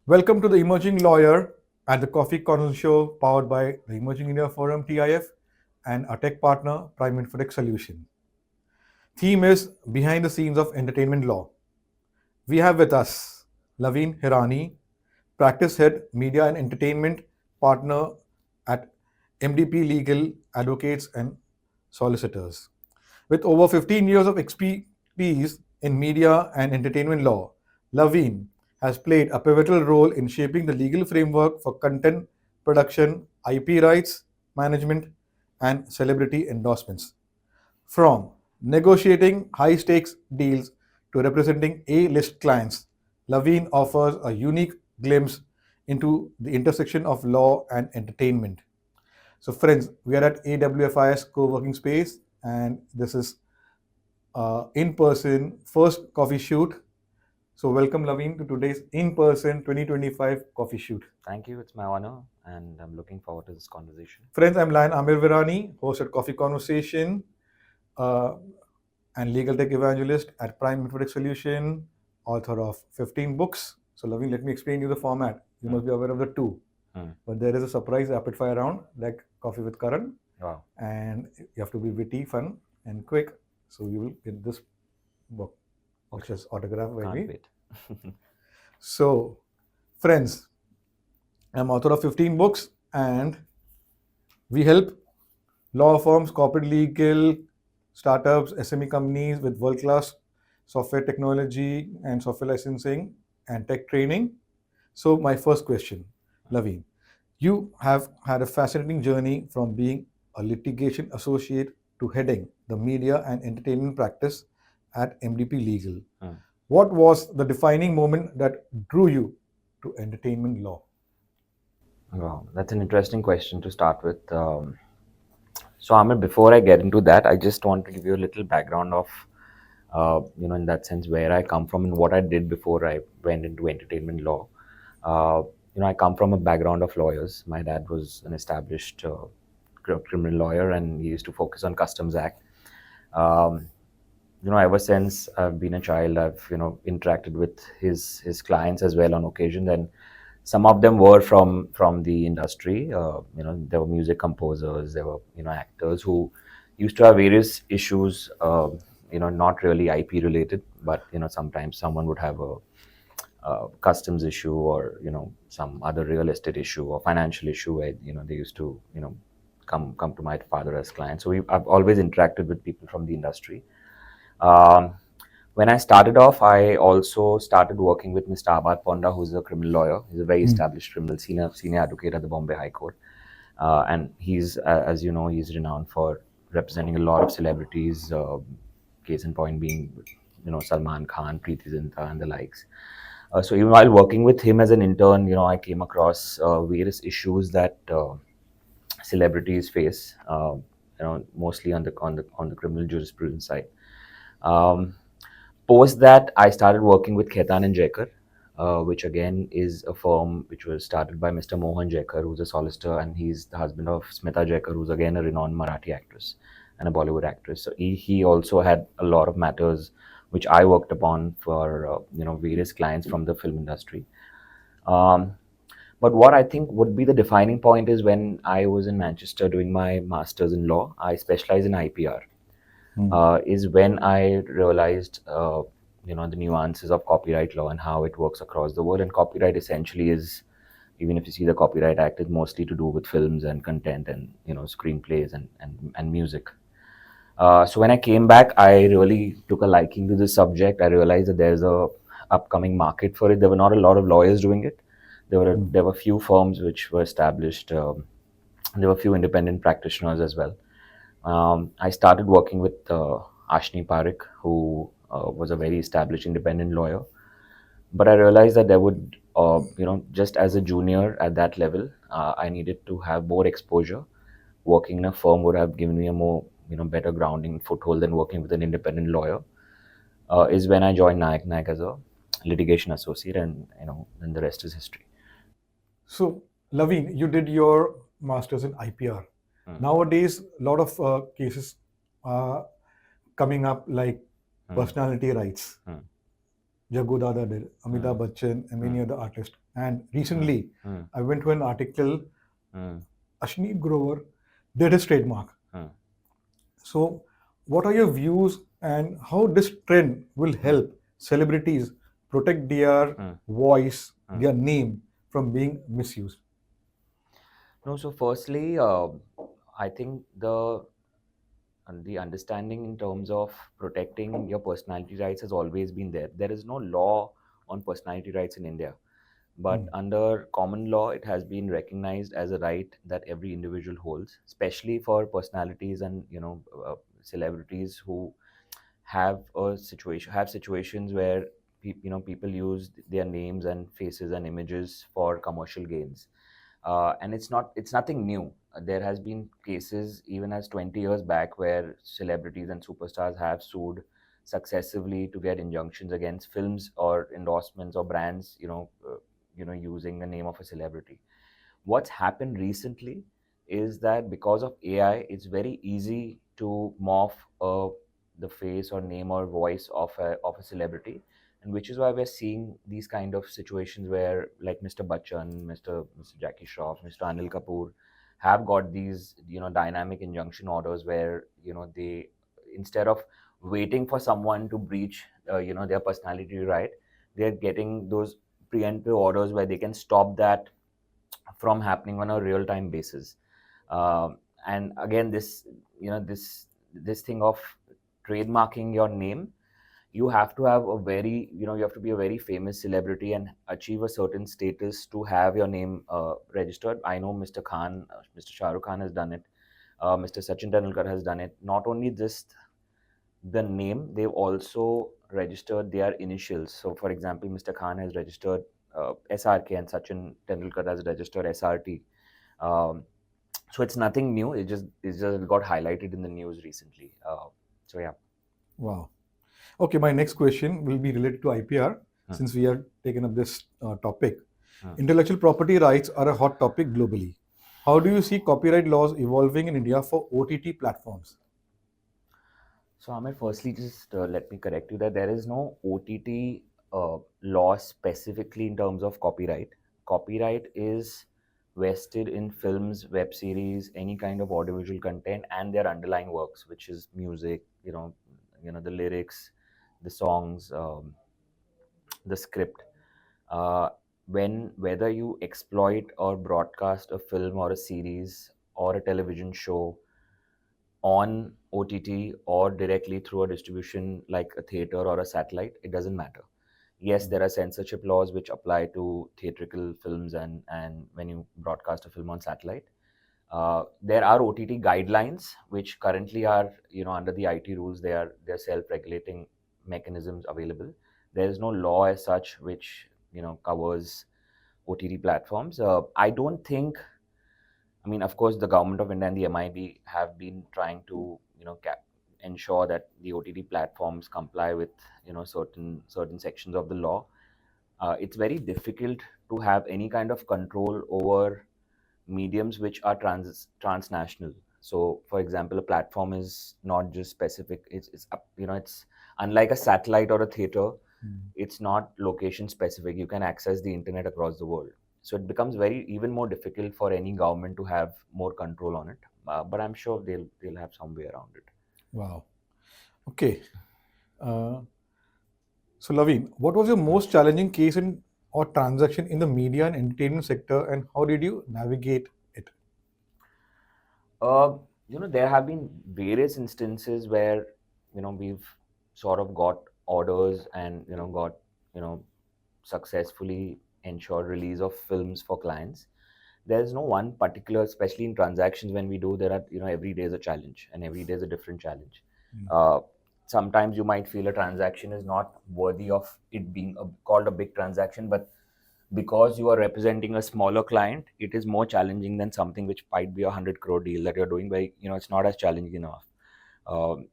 Welcome to the Emerging Lawyer at the Coffee Corner Show, powered by the Emerging India Forum TIF and our tech partner, Prime Infotech Solution. Theme is Behind the Scenes of Entertainment Law. We have with us Lavin Hirani, Practice Head, Media and Entertainment Partner at MDP Legal Advocates and Solicitors. With over 15 years of expertise in media and entertainment law, Lavin has played a pivotal role in shaping the legal framework for content production, IP rights management, and celebrity endorsements. From negotiating high stakes deals to representing A list clients, Lavin offers a unique glimpse into the intersection of law and entertainment. So, friends, we are at AWFIS co working space, and this is in person first coffee shoot. So, welcome, Lavin, to today's in person 2025 coffee shoot. Thank you. It's my honor, and I'm looking forward to this conversation. Friends, I'm Lavin Hirani, host at Coffee Conversation and legal tech evangelist at Prime Infotech Solution, author of 15 books. So, Lavin, let me explain you the format. You must be aware of the two. But there is a surprise rapid fire round like Coffee with Karan. Wow. And you have to be witty, fun, and quick. So you will get this book, which is autographed by me. Can't wait. So, friends, I'm author of 15 books, and we help law firms, corporate legal, startups, SME companies with world-class software technology and software licensing and tech training. So my first question, Lavin, you have had a fascinating journey from being a litigation associate to heading the media and entertainment practice at MDP Legal. What was the defining moment that drew you to entertainment law? Wow, that's an interesting question to start with. So, Amir, before I get into that, I just want to give you a little background of, in that sense, where I come from and what I did before I went into entertainment law. I come from a background of lawyers. My dad was an established criminal lawyer, and he used to focus on Customs Act. Ever since I've been a child, I've interacted with his clients as well on occasion. And some of them were from the industry. There were music composers, there were actors who used to have various issues. Not really IP related, but sometimes someone would have a customs issue or some other real estate issue or financial issue where they used to come to my father as clients. So I've always interacted with people from the industry. When I started off, I also started working with Mr. Abad Ponda, who's a criminal lawyer. He's a very established criminal senior advocate at the Bombay High Court. And he's, as you know, he's renowned for representing a lot of celebrities, case in point being, Salman Khan, Preeti Zinta, and the likes. So even while working with him as an intern, I came across various issues that celebrities face, mostly on the criminal jurisprudence side. Post that, I started working with Khaitan and Jaikar, which again is a firm which was started by Mr. Mohan Jaikar, who's a solicitor, and he's the husband of Smita Jaikar, who's again a renowned Marathi actress and a Bollywood actress. So he also had a lot of matters which I worked upon for various clients from the film industry. But what I think would be the defining point is when I was in Manchester doing my master's in law. I specialize in IPR. Is when I realized, the nuances of copyright law and how it works across the world. And copyright essentially is, even if you see the Copyright Act, is mostly to do with films and content and screenplays and music. So when I came back, I really took a liking to this subject. I realized that there's a upcoming market for it. There were not a lot of lawyers doing it. There were few firms which were established. There were few independent practitioners as well. I started working with Ashni Parekh, who was a very established independent lawyer. But I realized that there would, just as a junior at that level, I needed to have more exposure. Working in a firm would have given me a more, better grounding foothold than working with an independent lawyer. Is when I joined Nayak as a litigation associate, and then the rest is history. So, Lavin, you did your master's in IPR. Nowadays, a lot of cases are coming up like personality rights. Jago Dada did, Amitabh Bachchan, and many other artists. And recently, I went to an article, Ashneet Grover did his trademark. So, what are your views and how this trend will help celebrities protect their voice, their name from being misused? No, so firstly, I think the understanding in terms of protecting your personality rights has always been there. There is no law on personality rights in India, but under common law, it has been recognized as a right that every individual holds, especially for personalities and celebrities who have situations where people use their names and faces and images for commercial gains, and it's nothing new. There has been cases even as 20 years back where celebrities and superstars have sued successively to get injunctions against films or endorsements or brands, using the name of a celebrity. What's happened recently is that because of AI, it's very easy to morph the face or name or voice of a celebrity, and which is why we're seeing these kind of situations where, like Mr. Bachchan, Mr. Jackie Shroff, Mr. Anil Kapoor, have got these dynamic injunction orders where they, instead of waiting for someone to breach their personality right, they're getting those preemptive orders where they can stop that from happening on a real time basis. And again, this thing of trademarking your name, you have to have a very you have to be a very famous celebrity and achieve a certain status to have your name registered. I know Mr. Shah Rukh Khan has done it. Mr. Sachin Tendulkar has done it. Not only just the name, they've also registered their initials. So, for example, Mr. Khan has registered SRK and Sachin Tendulkar has registered SRT. Um, so it's nothing new. It just got highlighted in the news recently. So yeah. Wow. Okay, my next question will be related to IPR since we have taken up this topic. Intellectual property rights are a hot topic globally. How do you see copyright laws evolving in India for OTT platforms? So, Ahmed, firstly, just let me correct you that there is no OTT law specifically in terms of copyright. Copyright is vested in films, web series, any kind of audiovisual content, and their underlying works, which is music, the lyrics, the songs, the script. Uh, when whether you exploit or broadcast a film or a series or a television show on OTT or directly through a distribution like a theater or a satellite, it doesn't matter. Yes, there are censorship laws which apply to theatrical films and when you broadcast a film on satellite. There are OTT guidelines which currently are under the IT rules. They're self-regulating mechanisms available. There is no law as such which covers OTT platforms. I don't think. I mean, of course, the government of India and the MIB have been trying to, ensure that the OTT platforms comply with, certain sections of the law. It's very difficult to have any kind of control over mediums which are transnational. So, for example, a platform is not just specific. It's unlike a satellite or a theater. It's not location specific. You can access the internet across the world. So it becomes very even more difficult for any government to have more control on it. But I'm sure they'll have some way around it. Wow. Okay. Uh, so, Lavin, what was your most challenging case in or transaction in the media and entertainment sector, and how did you navigate it? There have been various instances where we've sort of got orders and got successfully ensured release of films for clients. There's no one particular, especially in transactions when we do, there are every day is a challenge and every day is a different challenge. uh, Sometimes you might feel a transaction is not worthy of it being called a big transaction, but because you are representing a smaller client, it is more challenging than something which might be 100 crore deal that you're doing, where it's not as challenging enough. um,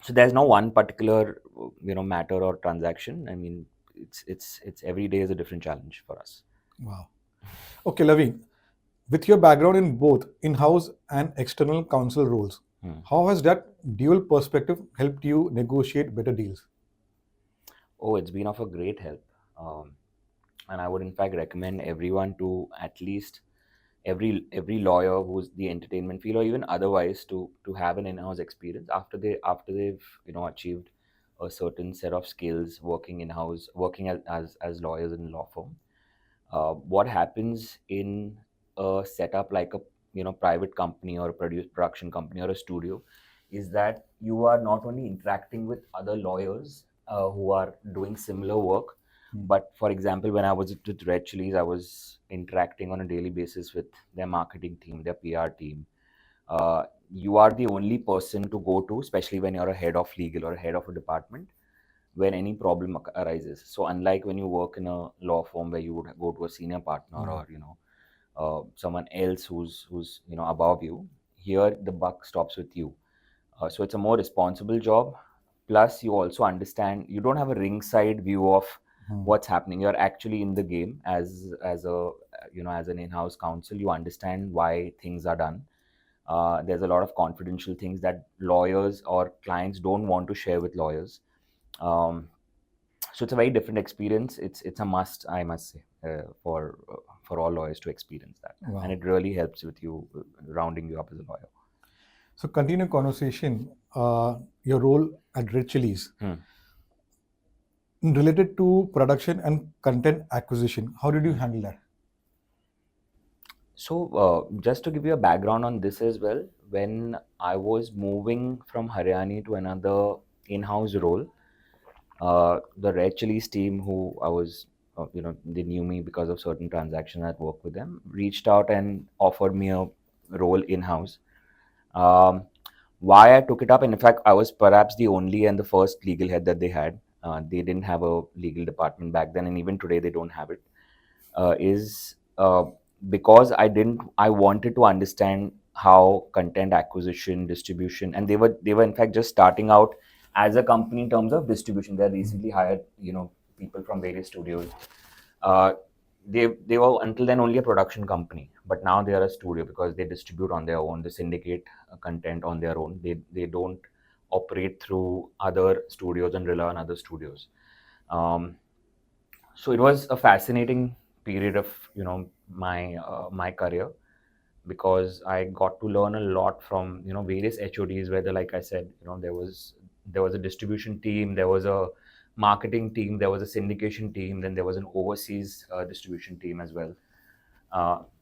so there's no one particular matter or transaction. I mean, it's every day is a different challenge for us. Wow. Okay, Lavin, with your background in both in-house and external counsel roles, how has that dual perspective helped you negotiate better deals? Oh, it's been of a great help. And I would in fact recommend everyone to at least every lawyer who's the entertainment field or even otherwise to have an in-house experience after they've achieved a certain set of skills working in-house, working as lawyers in law firm. What happens in a setup like a private company or a production company or a studio is that you are not only interacting with other lawyers who are doing similar work, but for example, when I was with Red Chillies, I was interacting on a daily basis with their marketing team, their PR team. You are the only person to go to, especially when you're a head of legal or a head of a department, when any problem arises. So unlike when you work in a law firm where you would go to a senior partner or someone else who's above you, here the buck stops with you. So it's a more responsible job. Plus, you also understand, you don't have a ringside view of what's happening. You're actually in the game as a as an in-house counsel. You understand why things are done. There's a lot of confidential things that lawyers or clients don't want to share with lawyers. Um, so it's a very different experience. It's a must, I must say, for all lawyers to experience that. Wow. And it really helps with you rounding you up as a lawyer. So continue conversation. Your role at Red Chillies related to production and content acquisition. How did you handle that? So just to give you a background on this as well, when I was moving from Haryani to another in-house role, the Red Chillies team, who I was, they knew me because of certain transactions I'd worked with them, reached out and offered me a role in-house. Um, why I took it up, and in fact, I was perhaps the only and the first legal head that they had. They didn't have a legal department back then, and even today they don't have it. Is because I wanted to understand how content acquisition, distribution, and they were in fact just starting out as a company in terms of distribution. They recently hired people from various studios. Uh, they were until then only a production company, but now they are a studio because they distribute on their own. They syndicate content on their own. They don't operate through other studios and rely on other studios. Um, so it was a fascinating period of my career, because I got to learn a lot from various HODs. Whether, like I said, there was a distribution team, there was a marketing team, there was a syndication team, then there was an overseas distribution team as well.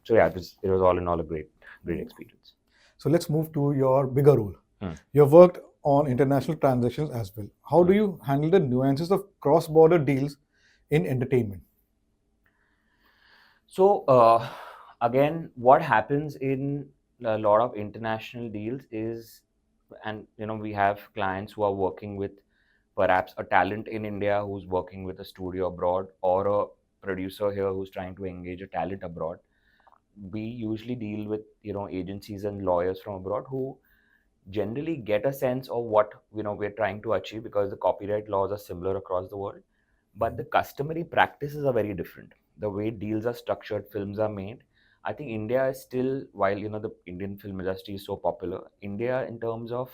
So yeah, it was all in all a great experience. So let's move to your bigger role. Hmm. You have worked on international transactions as well. How do you handle the nuances of cross-border deals in entertainment? So again, what happens in a lot of international deals is, and we have clients who are working with perhaps a talent in India who's working with a studio abroad, or a producer here who's trying to engage a talent abroad. We usually deal with agencies and lawyers from abroad who generally get a sense of what we're trying to achieve, because the copyright laws are similar across the world, but the customary practices are very different. The way deals are structured, films are made. I think India is still, while the Indian film industry is so popular, India in terms of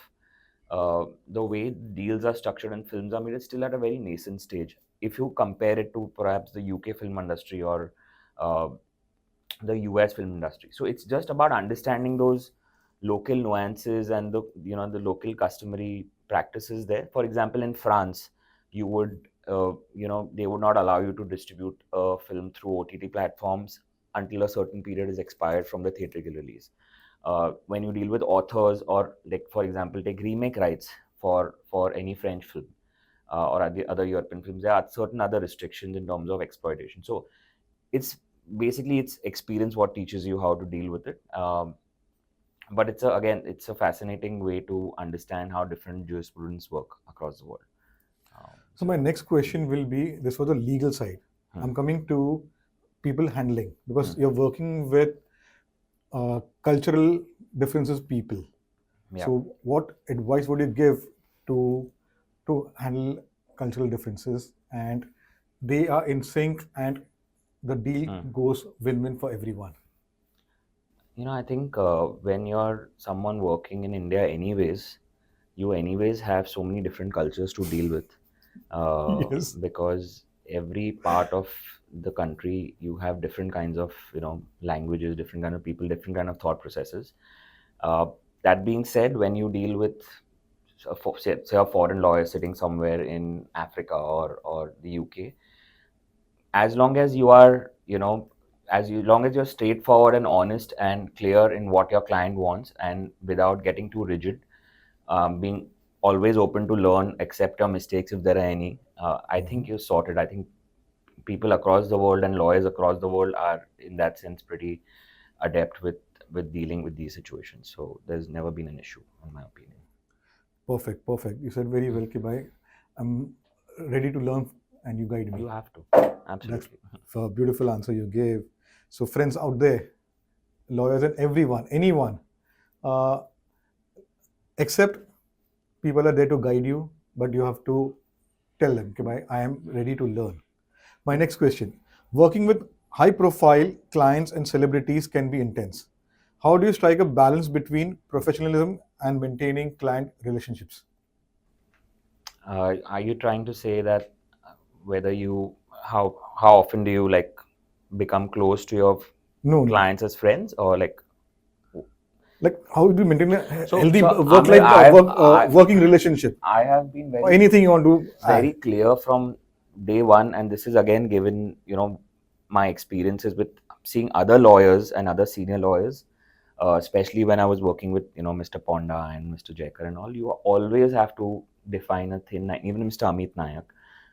the way deals are structured and films are made is still at a very nascent stage. If you compare it to perhaps the UK film industry or uh, the US film industry. So it's just about understanding those local nuances and the local customary practices there. For example, in France, you would they would not allow you to distribute a film through OTT platforms until a certain period is expired from the theatrical release. When you deal with authors, or like for example, take remake rights for any French film or the other European films, there are certain other restrictions in terms of exploitation. So it's basically it's experience what teaches you how to deal with it. But it's a fascinating way to understand how different jurisprudence work across the world. So my next question will be this for the legal side. I'm coming to people handling, because you're working with cultural differences people. Yeah. So what advice would you give to handle cultural differences and they are in sync and the deal goes win-win for everyone? I think when you're someone working in India anyways, you anyways have so many different cultures to deal with. Yes. because every part of the country you have different kinds of languages, different kind of people, different kind of thought processes. uh, that being said, when you deal with say a foreign lawyer sitting somewhere in Africa or the UK, as long as you are long as you're straightforward and honest and clear in what your client wants and without getting too rigid, being always open to learn, accept your mistakes if there are any, I think you're sorted. I think people across the world and lawyers across the world are in that sense pretty adept with dealing with these situations, so there's never been an issue in my opinion. Perfect, perfect. You said very well, Kibai. I'm ready to learn and you guide You me. have to, That's absolutely. a beautiful answer you gave. So, friends out there, lawyers and everyone, anyone, uh, except people are there to guide you, but you have to tell them, Kibai, I am ready to learn. My next question: working with high profile clients and celebrities can be intense. How do you strike a balance between professionalism and maintaining client relationships? Are you trying to say that whether you how often do you like become close to your No, no. clients as friends, or like Like, how do you maintain a healthy I work mean, life, working relationship? I have been Or very anything you want to very add? clear from day one, and this is again given my experiences with seeing other lawyers and other senior lawyers, especially when I was working with Mr. Ponda and Mr. Jaikar and all. You always have to define a thin line. Even Mr. Amit Nayak,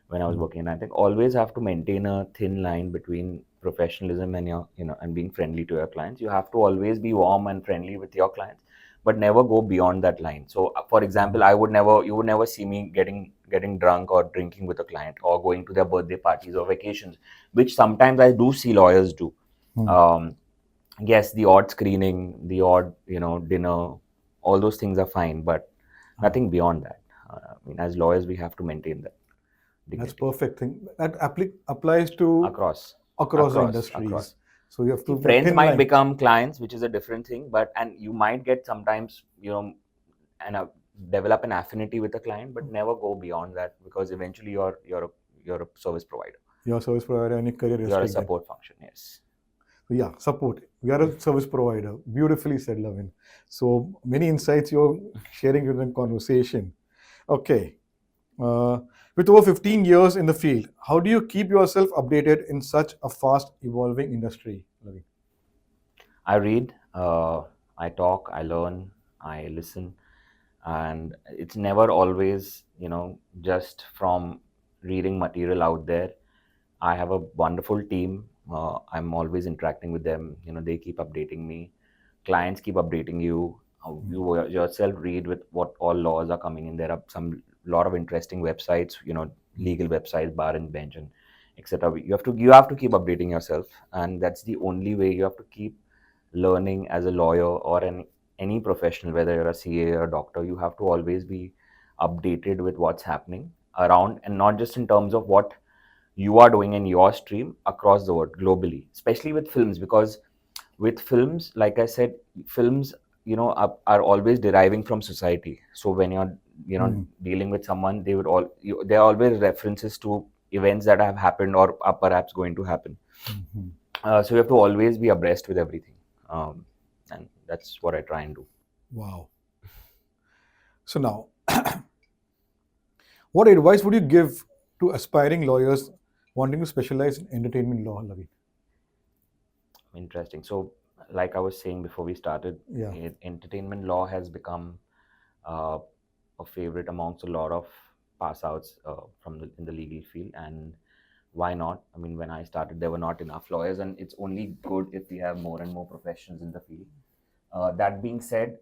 when I was Hmm. working, I think always have to maintain a thin line between professionalism and your and being friendly to your clients. You have to always be warm and friendly with your clients, but never go beyond that line. So, for example, you would never see me getting drunk or drinking with a client or going to their birthday parties or vacations, which sometimes I do see lawyers do. Hmm. Um, yes, the odd screening, the odd dinner, all those things are fine, but Ah, nothing beyond that. I mean, as lawyers, we have to maintain that that's dignity perfect thing. That applies to across, across the across, industries. across. So you have See, to a friends thin might line. become clients, which is a different thing, but and you might get sometimes and develop an affinity with a client, but never go beyond that, because eventually you're a service provider. Your service provider and your career You're a restricted. support function. Yes. So yeah, support. We are a service provider. Beautifully said, Lavin. So many insights you're sharing in the conversation. Okay. Uh, with over 15 years in the field, how do you keep yourself updated in such a fast evolving industry, Lavin? I read, I talk, I learn, I listen, and it's never always, just from reading material out there. I have a wonderful team. I'm always interacting with them. They keep updating me. Clients keep updating you. You yourself read with what all laws are coming in. There are some lot of interesting websites, legal websites, bar and bench, and etc. You have to keep updating yourself, and that's the only way. You have to keep learning as a lawyer or any professional, whether you're a CA or a doctor. You have to always be updated with what's happening around, and not just in terms of what you are doing in your stream, across the world, globally, especially with films, because with films, like I said, films are always deriving from society. So when you're Hmm. dealing with someone, there are always references to events that have happened or are perhaps going to happen. Mhm. So you have to always be abreast with everything, and that's what I try and do. Wow. So now, what advice would you give to aspiring lawyers wanting to specialize in entertainment law, Lavin? Interesting. So, like I was saying before we started, Yeah. entertainment law has become uh, a favorite amongst a lot of pass outs from in the legal field. And why not? I mean, when I started, there were not enough lawyers, and it's only good if we have more and more professionals in the field. That being said,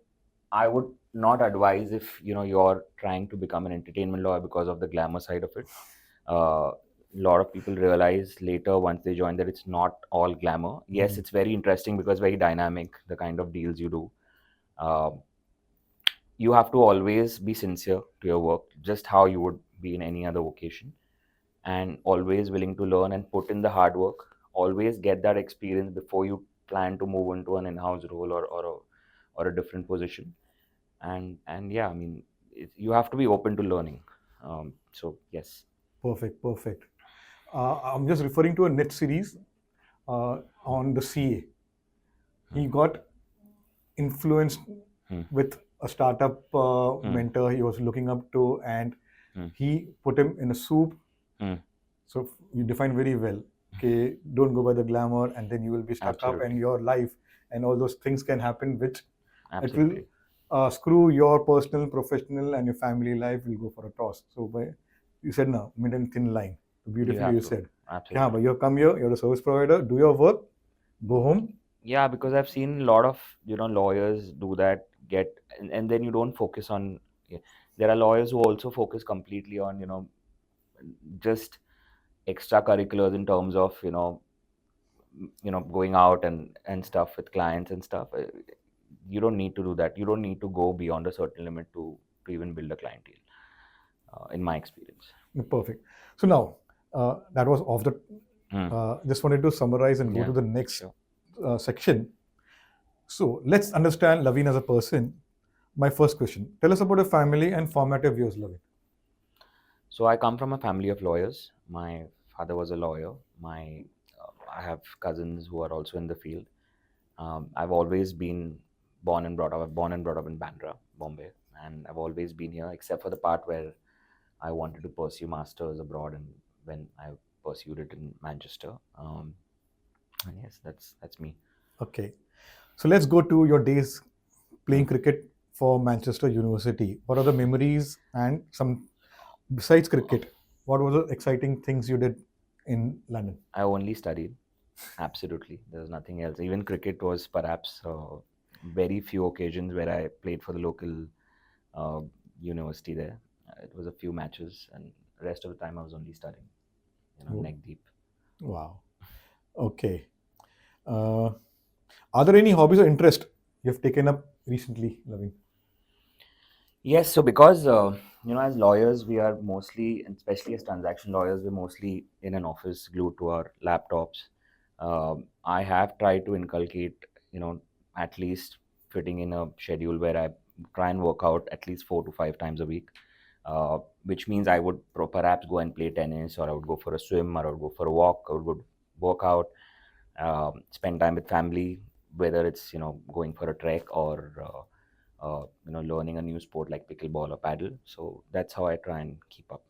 I would not advise if you're trying to become an entertainment lawyer because of the glamour side of it. A lot of people realize later once they join that it's not all glamour. Yes, Hmm. it's very interesting because very dynamic, the kind of deals you do. Uh, you have to always be sincere to your work, just how you would be in any other vocation, and always willing to learn and put in the hard work. Always get that experience before you plan to move into an in-house role or a different position. And yeah, I mean, you have to be open to learning. So yes. Perfect, perfect. I'm just referring to a net series on the CA. He got influenced with a startup mentor he was looking up to, and he put him in a soup. So you define very well. Okay, don't go by the glamour, and then you will be stuck up, and Absolutely. your life and all those things can happen, which it will Absolutely. screw your personal, professional, and your family life will go for a toss. So you said no, mid and thin line. Beautifully you to. said. Yeah, but Absolutely. you come here, you're a service provider, do your work, go home. Yeah, because I've seen a lot of, lawyers do that, and then you don't focus on. Yeah. There are lawyers who also focus completely on, just extracurriculars in terms of, going out and stuff with clients and stuff. You don't need to do that. You don't need to go beyond a certain limit to even build a clientele, in my experience. Perfect. So now that was off the. Just wanted to summarize and go Yeah, to the next sure. section. So let's understand Lavin as a person. My first question: tell us about your family and formative years, Lavin. So I come from a family of lawyers. My father was a lawyer. I have cousins who are also in the field. I've always been born and brought up in Bandra, Bombay, and I've always been here, except for the part where I wanted to pursue masters abroad, and when I pursued it in Manchester. And yes, that's me. Okay. So let's go to your days playing cricket for Manchester University. What are the memories and some besides cricket? What were the exciting things you did in London? I only studied. Absolutely, there was nothing else. Even cricket was perhaps very few occasions where I played for the local uh, university there. It was a few matches, and the rest of the time I was only studying, Oh, neck deep. wow. Okay. Uh, are there any hobbies or interest you've taken up recently, Lavin? Yes, so because as lawyers, we are mostly, and especially as transaction lawyers, we're mostly in an office glued to our laptops. I have tried to inculcate, at least fitting in a schedule where I try and work out at least 4 to 5 times a week, which means I would perhaps go and play tennis, or I would go for a swim, or I would go for a walk, I would go work out, spend time with family, whether it's going for a trek, or learning a new sport like pickleball or paddle. So that's how I try and keep up.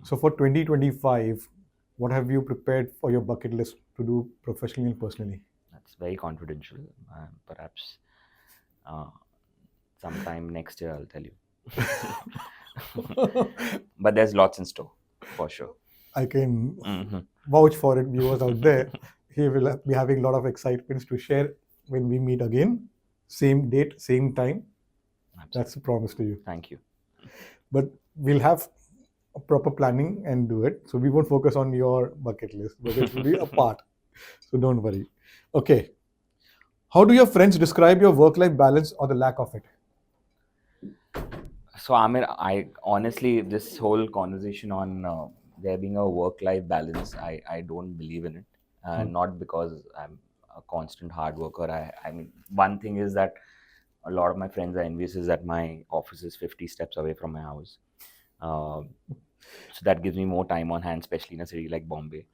So for 2025, what have you prepared for your bucket list to do professionally and personally? That's very confidential. Perhaps uh, sometime next year I'll tell you. But there's lots in store for sure. I can Hmm. vouch for it, viewers out there. He will be having a lot of excitements to share when we meet again. Same date, same time. That's a promise to you. Thank you. But we'll have a proper planning and do it. So we won't focus on your bucket list, but it will be a part. So don't worry. Okay. How do your friends describe your work-life balance or the lack of it? So I honestly, this whole conversation on there being a work-life balance, I don't believe in it. Not because I'm a constant hard worker. I mean, one thing is that a lot of my friends are envious is that my office is 50 steps away from my house. So that gives me more time on hand, especially in a city like Bombay.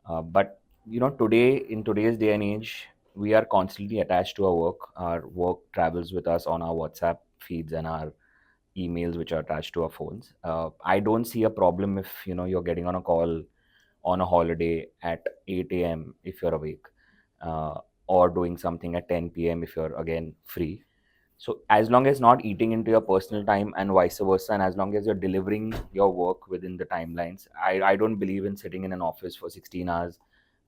But in today's day and age, we are constantly attached to our work. Our work travels with us on our WhatsApp feeds and our emails, which are attached to our phones. I don't see a problem if you're getting on a call on a holiday at 8 a.m. if you're awake, or doing something at 10 p.m. if you're again free. So as long as not eating into your personal time and vice versa, and as long as you're delivering your work within the timelines, I don't believe in sitting in an office for 16 hours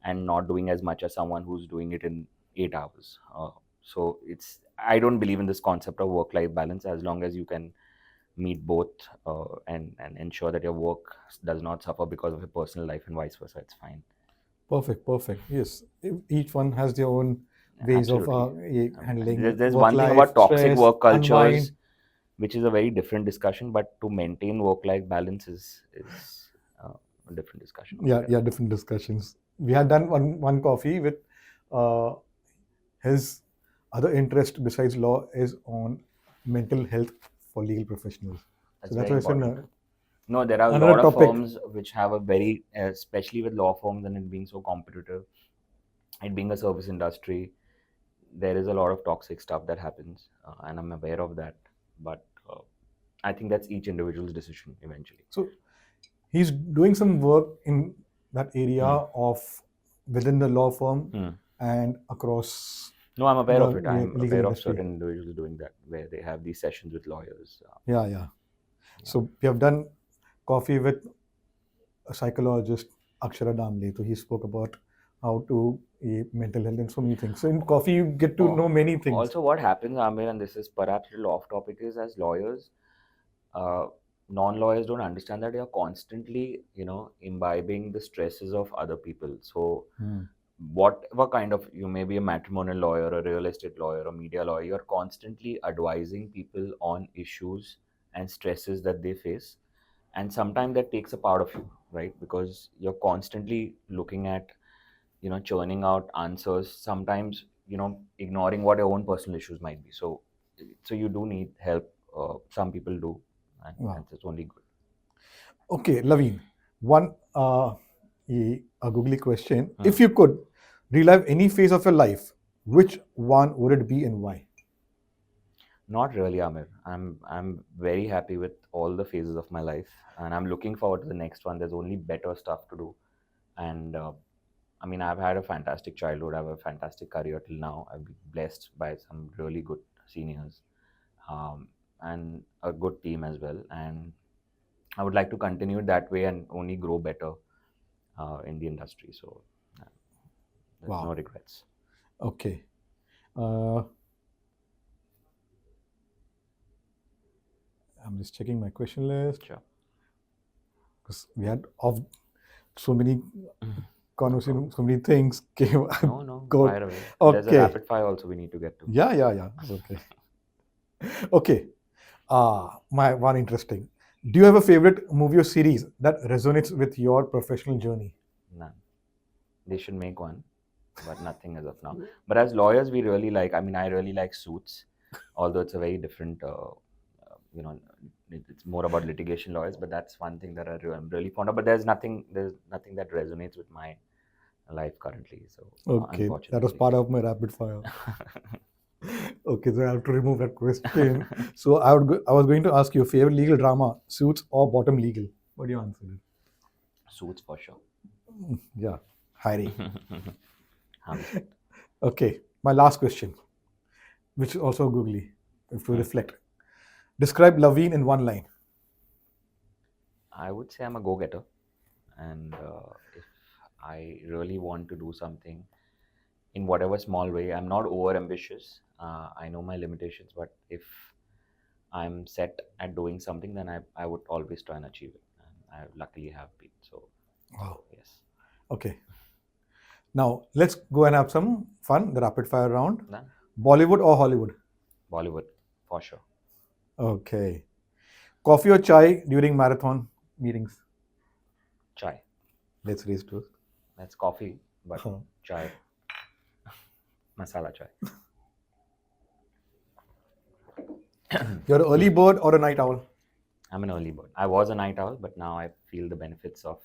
and not doing as much as someone who's doing it in 8 hours. So I don't believe in this concept of work-life balance. As long as you can meet both, and ensure that your work does not suffer because of your personal life and vice versa, it's fine. Perfect, perfect. Yes, each one has their own ways of Absolutely. handling There's work one thing life, about toxic stress, work cultures, unwind. which is a very different discussion. But to maintain work-life balance is a different discussion Yeah, altogether. yeah, different discussions. We had done one coffee with uh, his other interest besides law is on mental health for legal professionals. So That's that's very why I said important. no, No, there are a Another lot of topic. firms which have a very, especially with law firms and it being so competitive, it being a service industry, there is a lot of toxic stuff that happens, and I'm aware of that. But I think that's each individual's decision eventually. So he's doing some work in that area of within the law firm and across No, I'm aware the of it. I'm legal aware of industry. certain individuals doing that, where they have these sessions with lawyers. Yeah. So we have done coffee with a psychologist, Akshara Damle. So he spoke about how to mental health and so many things. So in coffee, you get to know many things. Also, what happens, Amir, and this is perhaps a little off topic, is as lawyers, non-lawyers don't understand that they are constantly, imbibing the stresses of other people. So whatever kind of, you may be a matrimonial lawyer, a real estate lawyer, a media lawyer, you're constantly advising people on issues and stresses that they face, and sometimes that takes a part of you, right? Because you're constantly looking at, churning out answers, sometimes, ignoring what your own personal issues might be. So you do need help. Some people do, and it's only good. Okay, Lavin, one a googly question. If you could relive any phase of your life, which one would it be and why? Not really, Amir. I'm very happy with all the phases of my life, and I'm looking forward to the next one. There's only better stuff to do, and I mean, I've had a fantastic childhood. I have a fantastic career till now. I've been blessed by some really good seniors, and a good team as well. And I would like to continue it that way and only grow better in the industry. So there's no regrets. Okay. I'm just checking my question list. Sure. Because we had of so many conversations, so many things came. No. Go. Fire away. Okay. There's a rapid fire also we need to get to. Yeah. It's okay. Okay. My one interesting. Do you have a favorite movie or series that resonates with your professional journey? None. They should make one, but nothing as of now. But as lawyers, we really like. I mean, I really like Suits, although it's a very different. It's more about litigation lawyers, but that's one thing that I'm really fond of. But there's nothing that resonates with my life currently. So Okay, unfortunately, that was part of my rapid fire. Okay, so I have to remove that question. So I was going to ask you favorite legal drama, Suits or Bottom Legal. What do you answer? Suits for sure. Yeah, Harry. Okay, my last question, which is also googly, if you reflect. Describe Lavin in one line. I would say I'm a go-getter, and if I really want to do something in whatever small way, I'm not over-ambitious. I know my limitations, but if I'm set at doing something, then I would always try and achieve it. And I luckily have been. So, yes. Okay. Now let's go and have some fun. The rapid fire round. Done. Bollywood or Hollywood? Bollywood, for sure. Okay. Coffee or chai during marathon meetings? Chai. Let's raise toast. That's coffee, but chai. Masala chai. You're an early bird or a night owl? I'm an early bird. I was a night owl, but now I feel the benefits of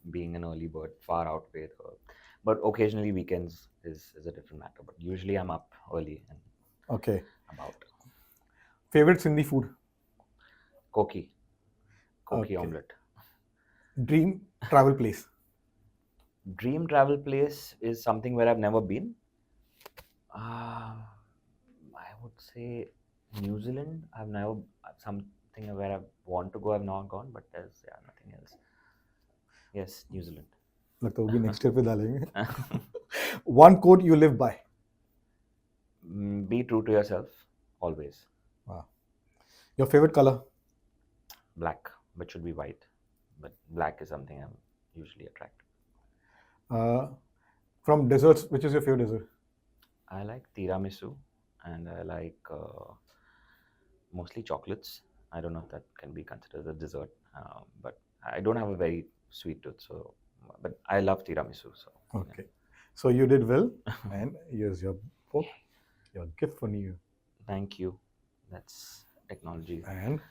being an early bird far outweigh the. But occasionally weekends is a different matter. But usually I'm up early and about. Favorite Sindhi food? Koki omelette. Dream travel place? Dream travel place is something where I've never been. I would say New Zealand. I've never something where I want to go. I've not gone, but there's nothing else. Yes, New Zealand. लगता है वो भी next year पे डालेंगे. One quote you live by? Be true to yourself, always. Wow. Your favorite color? Black, but should be white. But black is something I'm usually attracted. From desserts, which is your favorite dessert? I like tiramisu, and I like mostly chocolates. I don't know if that can be considered a dessert, but I don't have a very sweet tooth. So, but I love tiramisu. So okay, so you did well, and here's your book, your gift for New Year. Thank you. That's technology. And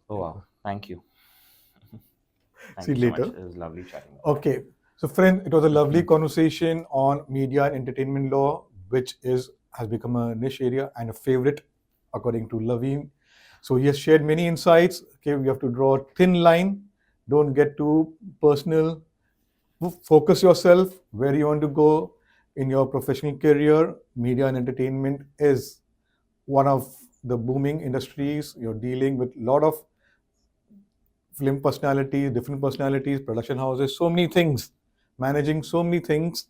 oh wow. Thank you. See Thank you you so much. later. It was lovely chatting with you. Okay. So, friends, it was a lovely conversation on media and entertainment law, which has become a niche area and a favorite, according to Lavin. So, he has shared many insights. Okay, we have to draw a thin line. Don't get too personal. Focus yourself where you want to go in your professional career. Media and entertainment is one of the booming industries. You're dealing with a lot of film personalities, different personalities, production houses, so many things, managing so many things,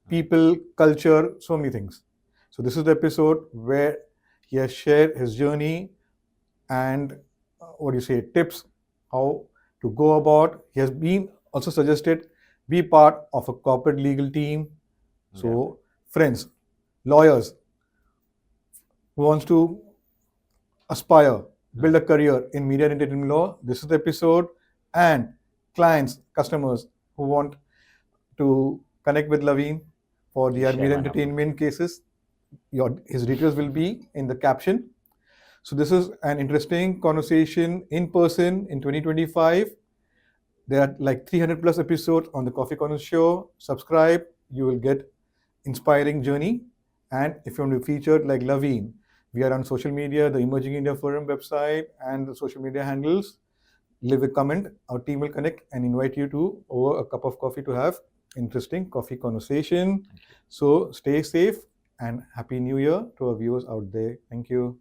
people, culture, so many things. So this is the episode where he has shared his journey and what do you say, tips how to go about. He has been also suggested be part of a corporate legal team. So friends, lawyers who wants to aspire, build a career in media and entertainment law, this is the episode. And clients, customers who want to connect with Lavin for Please their share media my number. entertainment cases, his details will be in the caption. So this is an interesting conversation in person in 2025. There are like 300 plus episodes on the Coffee Corner Show. Subscribe, you will get inspiring journey. And if you want to be featured like Lavin, we are on social media, the Emerging India Forum website, and the social media handles. Leave a comment. Our team will connect and invite you to over a cup of coffee to have interesting coffee conversation. So stay safe and happy new year to our viewers out there. Thank you.